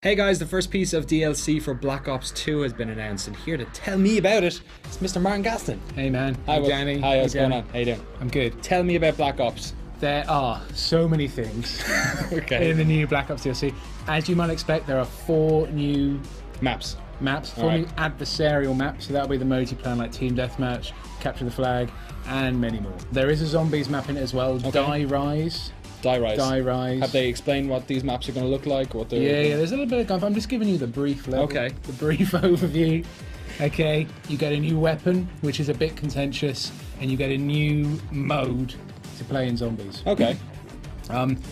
Hey guys, the first piece of DLC for Black Ops 2 has been announced, and here to tell me about it is Mr. Martin Gaston. Hey man. Hi, Danny. Hi, what's going on? How you doing? I'm good. Tell me about Black Ops. There are so many things Okay. in the new Black Ops DLC. As you might expect, there are 4 new Maps. four new adversarial maps. So that'll be the modes you play on, like Team Deathmatch, Capture the Flag, and many more. There is a zombies map in it as well. Okay. Die Rise. Die Rise. Have they explained what these maps are going to look like? What they're... Yeah, there's a little bit of... I'm just giving you the brief level. Okay. The brief overview. Okay, you get a new weapon, which is a bit contentious, and you get a new mode to play in zombies. Okay.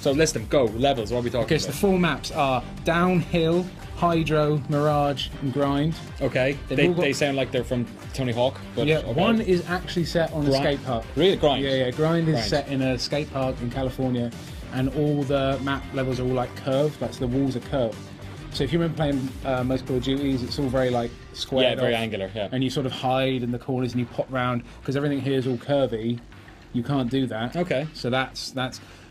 So list them. Go. Levels. What are we talking Because the about? 4 maps are Downhill, Hydro, Mirage, and Grind. Okay. They sound like they're from Tony Hawk. But Yeah, okay. one is actually set on a skate park. Really? Grind? Yeah, Grind is set in a skate park in California, and all the map levels are all like curved, like so the walls are curved. So if you remember playing most Call of Duties, it's all very like squared Yeah, very off, angular, yeah. and you sort of hide in the corners and you pop round, because everything here is all curvy. You can't do that. Okay. So that's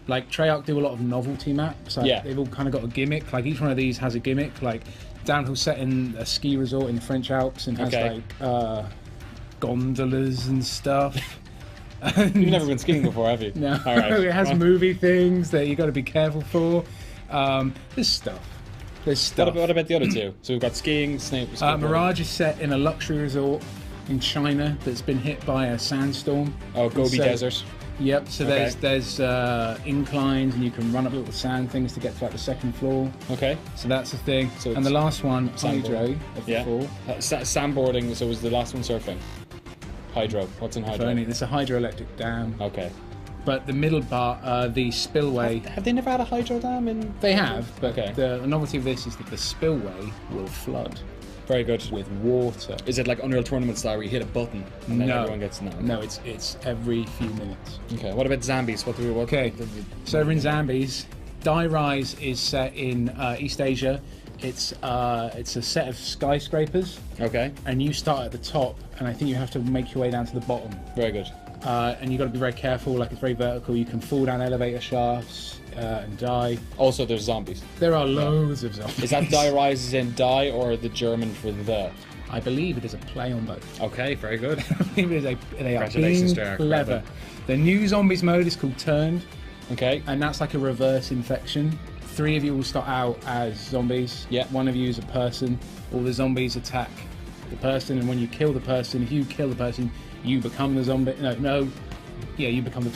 like Treyarch do a lot of novelty maps. Like, Yeah. They've all kind of got a gimmick. Like each one of these has a gimmick. Like Downhill set in a ski resort in the French Alps and has Okay. like gondolas and stuff. You've never been skiing before, have you? No, All right. it has movie things that you got to be careful for. There's stuff. What about the other two? So we've got skiing, skateboarding. Mirage is set in a luxury resort in China that's been hit by a sandstorm. Oh, Gobi So- Desert. Yep. So Okay. there's inclines, and you can run up little sand things to get to like the second floor. Okay. So that's the thing. So and it's the last one, sandboard. Hydro of the Yeah. 4. Sandboarding. So was the last one surfing? Hydro. What's in Hydro? It's a hydroelectric dam. Okay. But the middle part, the spillway, Have they never had a hydro dam in? they have. But Okay. the novelty of this is that the spillway will flood Very good. with water. Is it like Unreal Tournament style where you hit a button and then everyone gets No, it's every few minutes. Okay. What about zombies? Okay. So over in Zombies, Die Rise is set in East Asia. It's a set of skyscrapers, Okay. and you start at the top, and I think you have to make your way down to the bottom. Very good. And you've got to be very careful. Like, it's very vertical. You can fall down elevator shafts and die. Also, there's zombies. There are loads of zombies. Is that Die Rise in die or the German for the? I believe it is a play on both. Okay. Very good. I believe it is they are Congratulations, being Treyarch. clever. The new zombies mode is called Turned, Okay. and that's like a reverse infection. 3 of you will start out as zombies. Yeah. 1 of you is a person. All the zombies attack the person, and when you kill the person, if you kill the person, you become the zombie. No. Yeah, you become the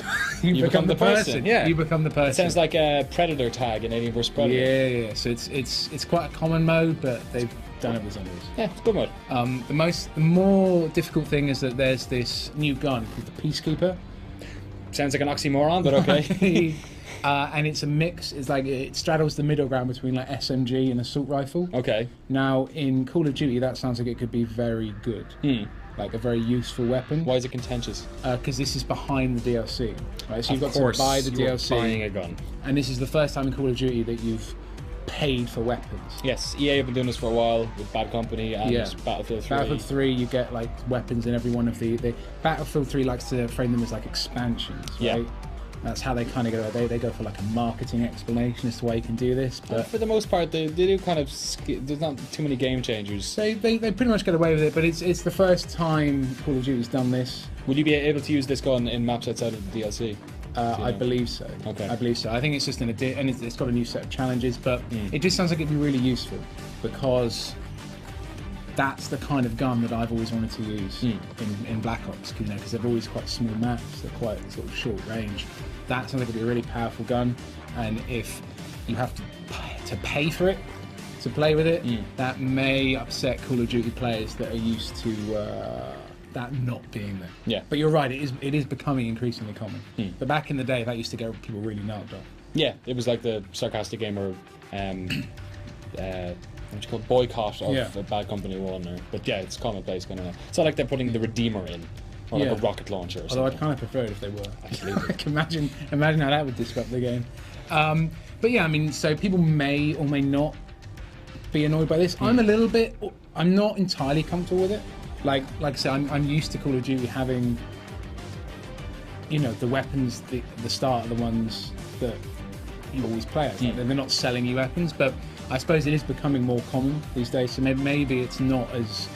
You become the person, yeah. You become the person. It sounds like a Predator tag in Alien vs Predator. Yeah. So it's quite a common mode, but they've done it with zombies. Yeah, it's a good mode. The more difficult thing is that there's this new gun called the Peacekeeper. Sounds like an oxymoron, but okay. And it's a mix. It's like it straddles the middle ground between like SMG and assault rifle. Okay. Now in Call of Duty, that sounds like it could be very good, like a very useful weapon. Why is it contentious? Because this is behind the DLC, right? So you've got Of course, to buy the you're DLC, buying a gun. and this is the first time in Call of Duty that you've paid for weapons. Yes, EA have been doing this for a while with Bad Company and Yeah. Battlefield 3. Battlefield 3, you get like weapons in every one of the Battlefield 3 likes to frame them as like expansions, right? Yeah. That's how they kind of go. They go for like a marketing explanation as to why you can do this, but For the most part, they do kind of. There's not too many game changers. they pretty much get away with it. But it's the first time Call of Duty's done this. Will you be able to use this gun in maps outside of the DLC? I believe so. Okay. I believe so. I think it's just and it's got a new set of challenges, but it just sounds like it'd be really useful because that's the kind of gun that I've always wanted to use in Black Ops, because they're always quite small maps, they're quite sort of short range. That sounds like it'd be a really powerful gun, and if you have to pay for it to play with it, that may upset Call of Duty players that are used to that not being there. Yeah. But you're right, it is becoming increasingly common. But back in the day, that used to get people really knocked off. Yeah, it was like the sarcastic gamer. What you call boycott of a Bad Company 1, but yeah, it's commonplace kind of. It's not like they're putting the Redeemer in, or like a rocket launcher or Although something. I'd kind of prefer it if they were. Absolutely. Like, imagine how that would disrupt the game. But yeah, I mean, so people may or may not be annoyed by this. I'm not entirely comfortable with it. Like I said, I'm used to Call of Duty having, the weapons, the start are the ones that you always play as. Like, they're not selling you weapons, but I suppose it is becoming more common these days, so maybe it's not as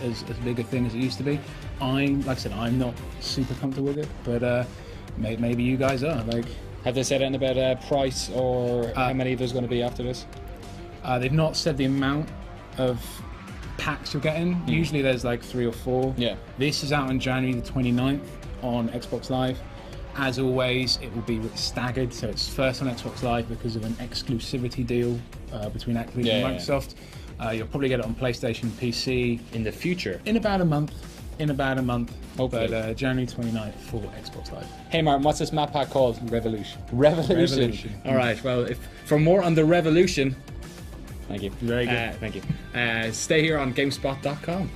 big a thing as it used to be. Like I said, I'm not super comfortable with it, but maybe you guys are. Like, have they said anything about price or how many there's going to be after this? They've not said the amount of packs you're getting. Usually there's like 3 or 4. Yeah. This is out on January the 29th on Xbox Live. As always, it will be staggered, so it's first on Xbox Live because of an exclusivity deal between Activision and Microsoft. You'll probably get it on PlayStation, PC in the future. In about a month. Okay. But January 29th for Xbox Live. Hey Martin, what's this map pack called? Revolution. Revolution. All right. Well, for more on the Revolution, thank you. Very good. Thank you. Stay here on GameSpot.com.